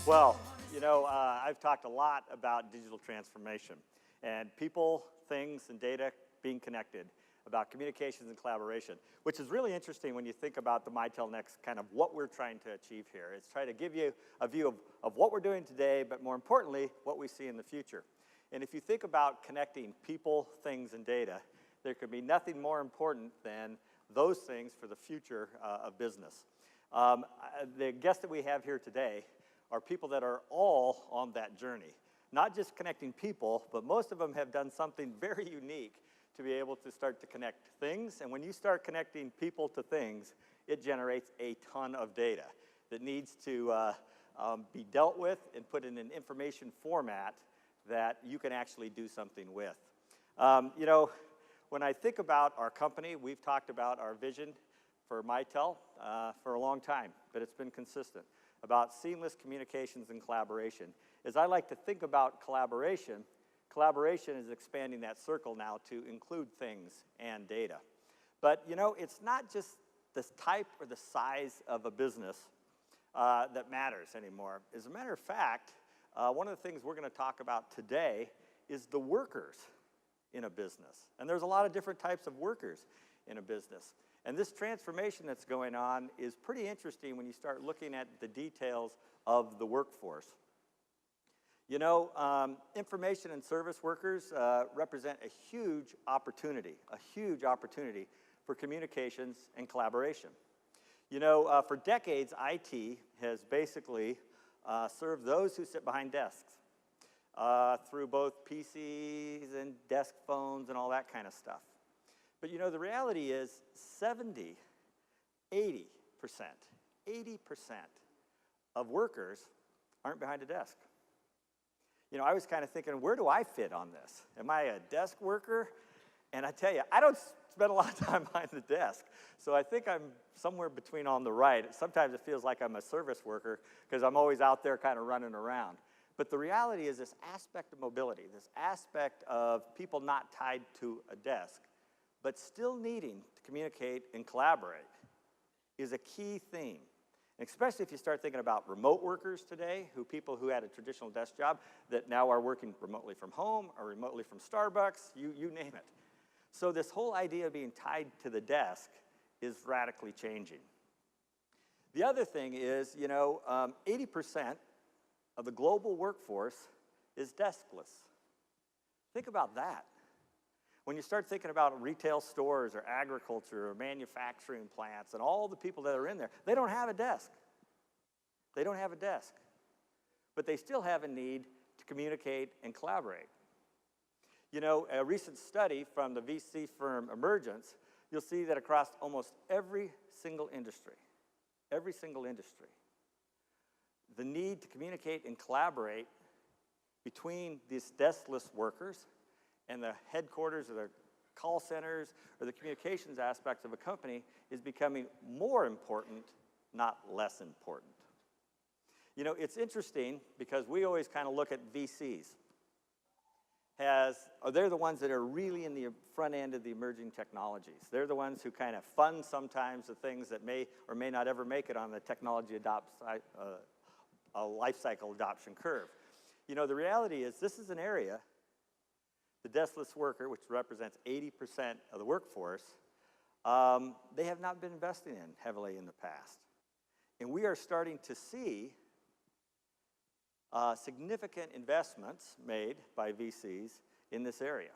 Well, I've talked a lot about digital transformation and people, things, and data being connected, about communications and collaboration, which is really interesting when you think about the Mitel Next, kind of what we're trying to achieve here. It's trying to give you a view of what we're doing today, but more importantly, what we see in the future. And if you think about connecting people, things, and data, there could be nothing more important than those things for the future of business. The guests that we have here today are people that are all on that journey. Not just connecting people, but most of them have done something very unique to be able to start to connect things. And when you start connecting people to things, it generates a ton of data that needs to be dealt with and put in an information format that you can actually do something with. When I think about our company, we've talked about our vision for Mitel for a long time, but it's been consistent, about seamless communications and collaboration. As I like to think about collaboration, collaboration is expanding that circle now to include things and data. But it's not just the type or the size of a business that matters anymore. As a matter of fact, one of the things we're going to talk about today is the workers in a business. And there's a lot of different types of workers in a business. And this transformation that's going on is pretty interesting when you start looking at the details of the workforce. Information and service workers represent a huge opportunity for communications and collaboration. For decades, IT has basically served those who sit behind desks through both PCs and desk phones and all that kind of stuff. But the reality is 80% of workers aren't behind a desk. I was kind of thinking, where do I fit on this? Am I a desk worker? And I tell you, I don't spend a lot of time behind the desk. So I think I'm somewhere between on the right. Sometimes it feels like I'm a service worker because I'm always out there kind of running around. But the reality is this aspect of mobility, this aspect of people not tied to a desk, but still needing to communicate and collaborate is a key theme. And especially if you start thinking about remote workers today, people who had a traditional desk job that now are working remotely from home or remotely from Starbucks, you name it. So this whole idea of being tied to the desk is radically changing. The other thing is, 80% of the global workforce is deskless. Think about that. When you start thinking about retail stores or agriculture or manufacturing plants and all the people that are in there, they don't have a desk. They don't have a desk. But they still have a need to communicate and collaborate. A recent study from the VC firm Emergence, you'll see that across almost every single industry, the need to communicate and collaborate between these deskless workers and the headquarters or the call centers or the communications aspects of a company is becoming more important, not less important. It's interesting because we always kind of look at VCs they're the ones that are really in the front end of the emerging technologies. They're the ones who kind of fund sometimes the things that may or may not ever make it on the technology life cycle adoption curve. The reality is this is an area, the deskless worker, which represents 80% of the workforce, they have not been investing in heavily in the past. And we are starting to see significant investments made by VCs in this area.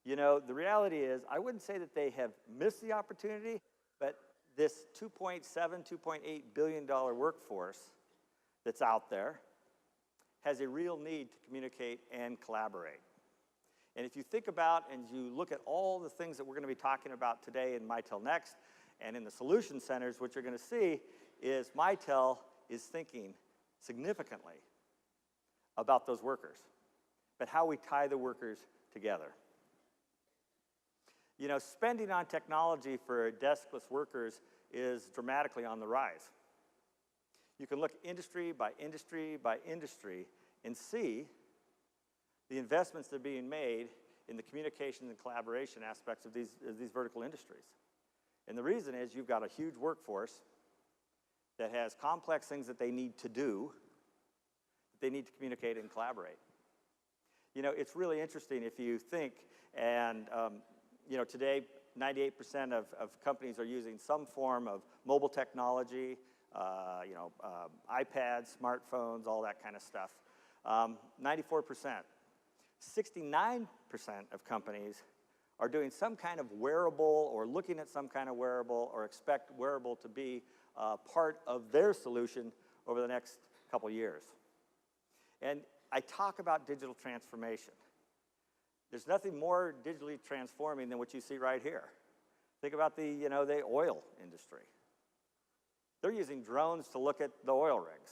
The reality is, I wouldn't say that they have missed the opportunity, but this $2.7, $2.8 billion workforce that's out there has a real need to communicate and collaborate. And if you think about and you look at all the things that we're going to be talking about today in Mitel Next and in the solution centers, what you're going to see is Mitel is thinking significantly about those workers, but how we tie the workers together. Spending on technology for deskless workers is dramatically on the rise. You can look industry by industry by industry and see the investments that are being made in the communication and collaboration aspects of these vertical industries. And the reason is you've got a huge workforce that has complex things that they need to do, that they need to communicate and collaborate. You know, it's really interesting if you think, and you know, today 98% of companies are using some form of mobile technology, you know, iPads, smartphones, all that kind of stuff. 94%. 69% of companies are doing some kind of wearable or looking at some kind of wearable or expect wearable to be part of their solution over the next couple years. And I talk about digital transformation. There's nothing more digitally transforming than what you see right here. Think about the, you know, the oil industry. They're using drones to look at the oil rigs.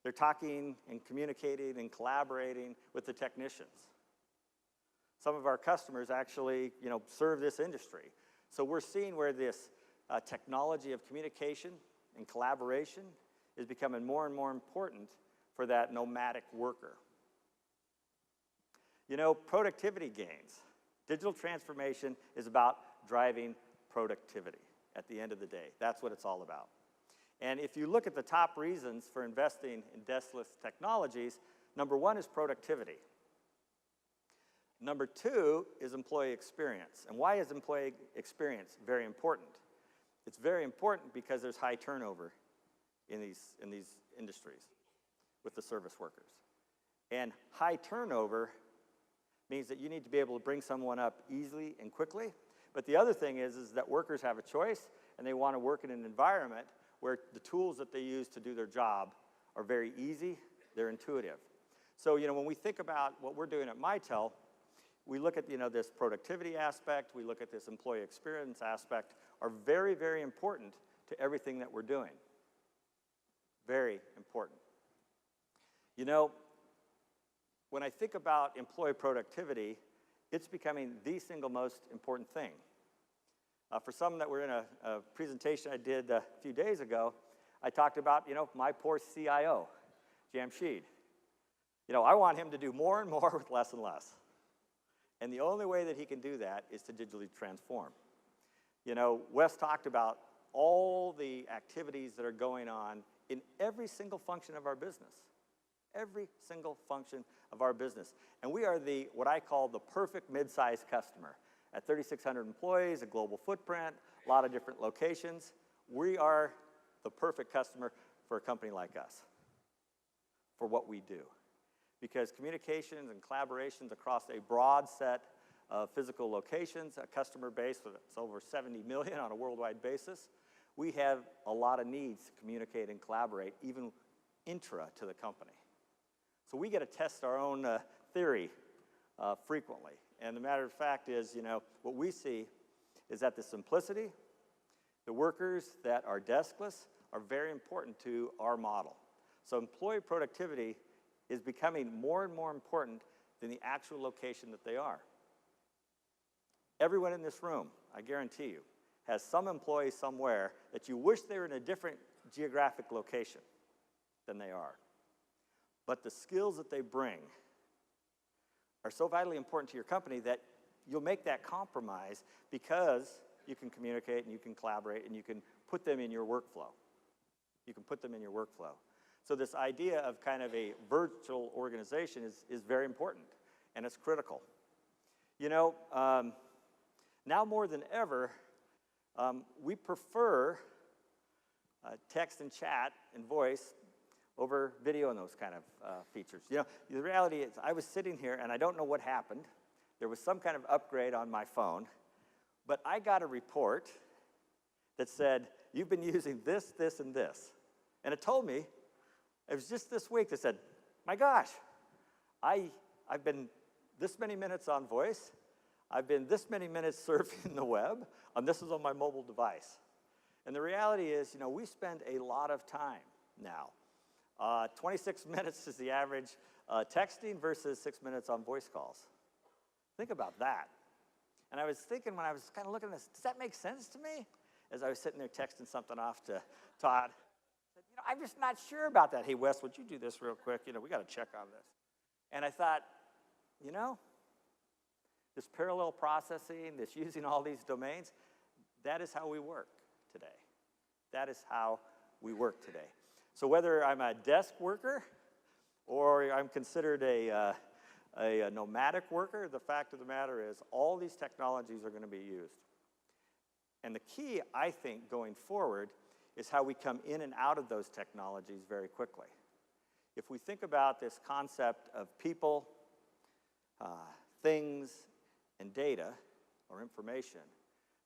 They're talking and communicating and collaborating with the technicians. Some of our customers actually, you know, serve this industry. So we're seeing where this technology of communication and collaboration is becoming more and more important for that nomadic worker. You know, productivity gains. Digital transformation is about driving productivity at the end of the day. That's what it's all about. And if you look at the top reasons for investing in deskless technologies, number one is productivity. Number two is employee experience. And why is employee experience very important? It's very important because there's high turnover in these industries with the service workers. And high turnover means that you need to be able to bring someone up easily and quickly. But the other thing is that workers have a choice, and they want to work in an environment where the tools that they use to do their job are very easy, they're intuitive. So, you know, when we think about what we're doing at Mitel, we look at, you know, this productivity aspect, we look at this employee experience aspect, are very, very important to everything that we're doing. Very important. You know, when I think about employee productivity, it's becoming the single most important thing. For some that were in a presentation I did a few days ago, I talked about, you know, my poor CIO, Jamshid. You know, I want him to do more and more with less and less. And the only way that he can do that is to digitally transform. You know, Wes talked about all the activities that are going on in every single function of our business. Every single function of our business. And we are what I call the perfect mid-sized customer. At 3,600 employees, a global footprint, a lot of different locations, we are the perfect customer for a company like us, for what we do. Because communications and collaborations across a broad set of physical locations, a customer base that's over 70 million on a worldwide basis, we have a lot of needs to communicate and collaborate, even intra to the company. So we get to test our own theory frequently. And the matter of fact is, you know, what we see is that the simplicity, the workers that are deskless are very important to our model. So employee productivity is becoming more and more important than the actual location that they are. Everyone in this room, I guarantee you, has some employee somewhere that you wish they were in a different geographic location than they are. But the skills that they bring are so vitally important to your company that you'll make that compromise because you can communicate and you can collaborate and you can put them in your workflow. You can put them in your workflow. So this idea of kind of a virtual organization is very important, and it's critical. You know, now more than ever, we prefer text and chat and voice over video and those kind of features. You know, the reality is I was sitting here and I don't know what happened. There was some kind of upgrade on my phone, but I got a report that said, you've been using this, this, and this. And it told me, it was just this week that said, my gosh, I've been this many minutes on voice, I've been this many minutes surfing the web, and this is on my mobile device. And the reality is, you know, we spend a lot of time now. 26 minutes is the average texting versus 6 minutes on voice calls. Think about that. And I was thinking when I was kind of looking at this, does that make sense to me? As I was sitting there texting something off to Todd. I said, you know, I'm just not sure about that. Hey, Wes, would you do this real quick? You know, we got to check on this. And I thought, you know, this parallel processing, this using all these domains, that is how we work today. That is how we work today. So whether I'm a desk worker or I'm considered a nomadic worker, the fact of the matter is all these technologies are going to be used. And the key, I think, going forward is how we come in and out of those technologies very quickly. If we think about this concept of people, things, and data, or information,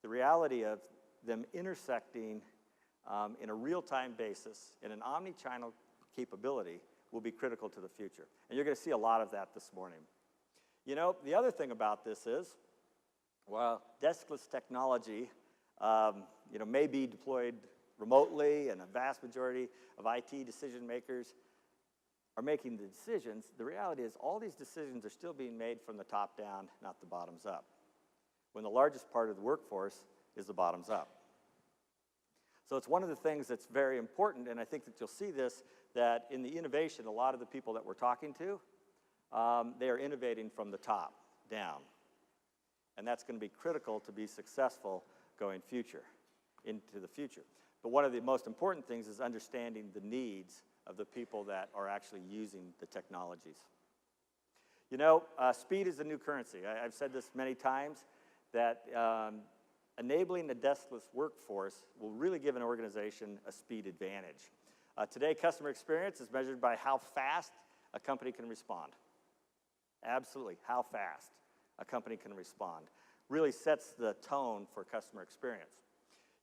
the reality of them intersecting in a real-time basis in an omni-channel capability will be critical to the future. And you're going to see a lot of that this morning. You know, the other thing about this is, well, deskless technology may be deployed remotely, and a vast majority of IT decision makers are making the decisions. The reality is all these decisions are still being made from the top down, not the bottoms up, when the largest part of the workforce is the bottoms up. So it's one of the things that's very important, and I think that you'll see this, that in the innovation, a lot of the people that we're talking to, they are innovating from the top down. And that's going to be critical to be successful going into the future. But one of the most important things is understanding the needs of the people that are actually using the technologies. You know, speed is the new currency. I've said this many times, that enabling a deskless workforce will really give an organization a speed advantage. Today, customer experience is measured by how fast a company can respond. Absolutely, how fast a company can respond. Really sets the tone for customer experience.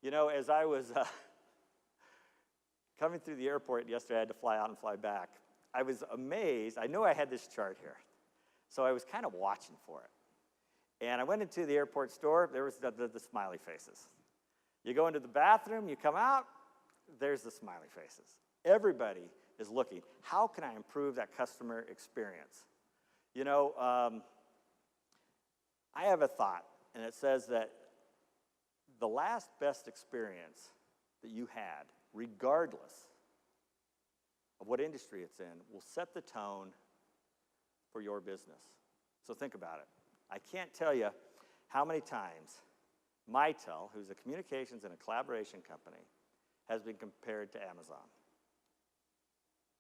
You know, as I was coming through the airport yesterday, I had to fly out and fly back. I was amazed. I knew I had this chart here, so I was kind of watching for it. And I went into the airport store. There was the smiley faces. You go into the bathroom, you come out, there's the smiley faces. Everybody is looking. How can I improve that customer experience? You know, I have a thought, and it says that the last best experience that you had, regardless of what industry it's in, will set the tone for your business. So think about it. I can't tell you how many times Mitel, who's a communications and a collaboration company, has been compared to Amazon.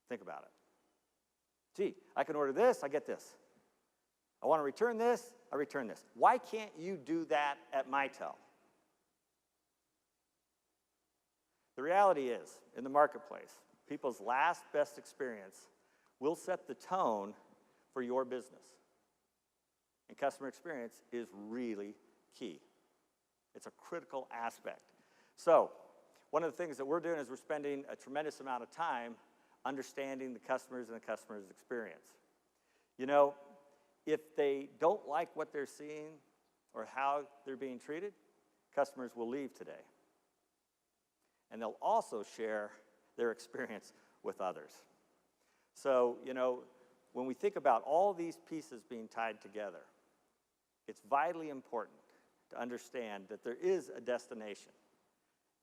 Think about it. Gee, I can order this, I get this. I want to return this, I return this. Why can't you do that at Mitel? The reality is, in the marketplace, people's last best experience will set the tone for your business. And customer experience is really key. It's a critical aspect. So, one of the things that we're doing is we're spending a tremendous amount of time understanding the customers and the customer's experience. You know, if they don't like what they're seeing or how they're being treated, customers will leave today. And they'll also share their experience with others. So, you know, when we think about all these pieces being tied together, it's vitally important to understand that there is a destination,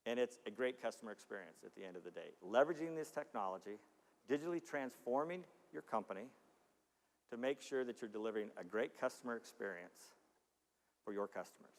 and it's a great customer experience at the end of the day. Leveraging this technology, digitally transforming your company to make sure that you're delivering a great customer experience for your customers.